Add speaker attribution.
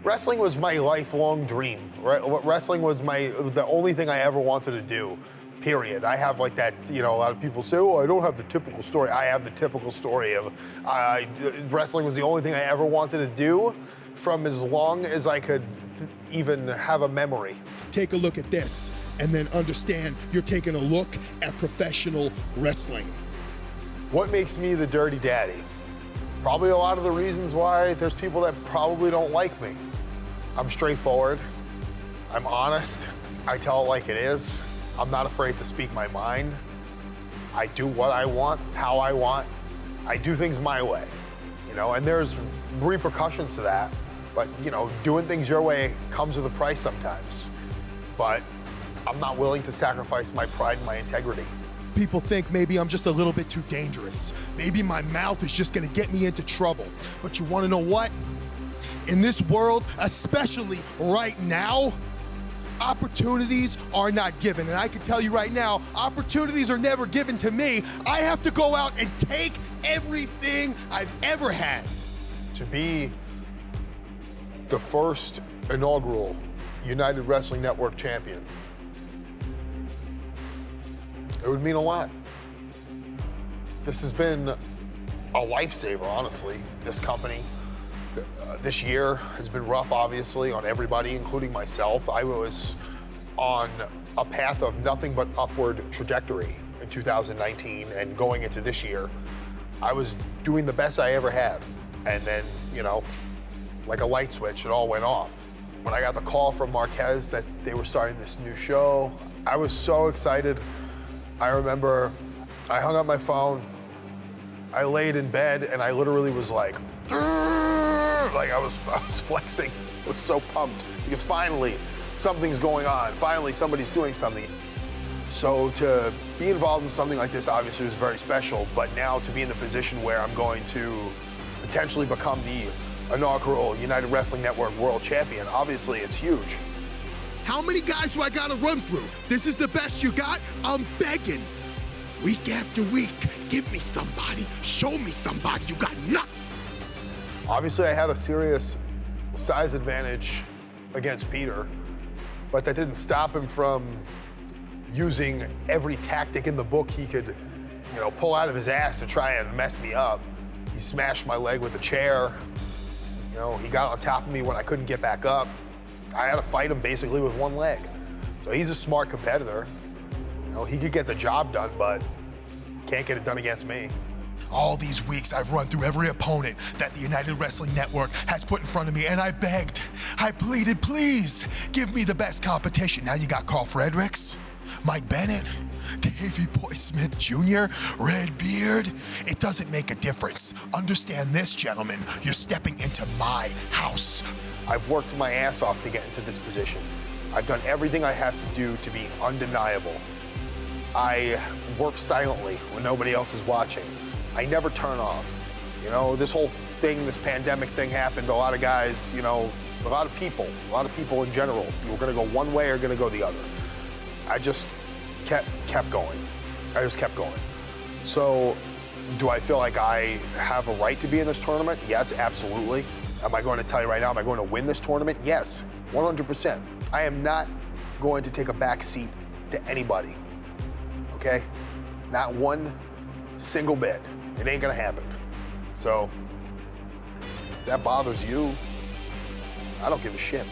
Speaker 1: Wrestling was my lifelong dream. Wrestling was the only thing I ever wanted to do, period. I have like that, a lot of people say, oh, I don't have the typical story. I have the typical story of wrestling was the only thing I ever wanted to do from as long as I could even have a memory.
Speaker 2: Take a look at this and then understand you're taking a look at professional wrestling.
Speaker 1: What makes me the Dirty Daddy? Probably a lot of the reasons why there's people that probably don't like me. I'm straightforward, I'm honest, I tell it like it is. I'm not afraid to speak my mind. I do what I want, how I want. I do things my way, and there's repercussions to that. But, doing things your way comes with a price sometimes. But I'm not willing to sacrifice my pride and my integrity.
Speaker 2: People think maybe I'm just a little bit too dangerous. Maybe my mouth is just gonna get me into trouble. But you wanna know what? In this world, especially right now, opportunities are not given. And I can tell you right now, opportunities are never given to me. I have to go out and take everything I've ever had.
Speaker 1: To be the first inaugural United Wrestling Network champion, it would mean a lot. This has been a lifesaver, honestly, this company. This year has been rough, obviously, on everybody, including myself. I was on a path of nothing but upward trajectory in 2019, and going into this year, I was doing the best I ever have. And then, like a light switch, it all went off. When I got the call from Marquez that they were starting this new show, I was so excited. I remember I hung up my phone, I laid in bed, and I literally was like I was flexing. I was so pumped because finally something's going on. Finally somebody's doing something. So to be involved in something like this obviously was very special, but now to be in the position where I'm going to potentially become the inaugural United Wrestling Network World Champion, obviously it's huge.
Speaker 2: How many guys do I gotta run through? This is the best you got? I'm begging. Week after week, give me somebody, show me somebody, you got nothing.
Speaker 1: Obviously I had a serious size advantage against Peter, but that didn't stop him from using every tactic in the book he could, pull out of his ass to try and mess me up. He smashed my leg with a chair. He got on top of me when I couldn't get back up. I had to fight him basically with one leg. So he's a smart competitor. He could get the job done, but can't get it done against me.
Speaker 2: All these weeks, I've run through every opponent that the United Wrestling Network has put in front of me, and I begged, I pleaded, please, give me the best competition. Now you got Carl Fredericks, Mike Bennett, Davey Boy Smith Jr., Red Beard. It doesn't make a difference. Understand this, gentlemen. You're stepping into my house.
Speaker 1: I've worked my ass off to get into this position. I've done everything I have to do to be undeniable. I work silently when nobody else is watching. I never turn off. This whole thing, this pandemic thing happened. A lot of guys, a lot of people in general, were gonna go one way or gonna go the other. I just kept going. I just kept going. So, do I feel like I have a right to be in this tournament? Yes, absolutely. Am I going to tell you right now, am I going to win this tournament? Yes, 100%. I am not going to take a back seat to anybody, okay? Not one single bit. It ain't gonna happen. So, if that bothers you, I don't give a shit.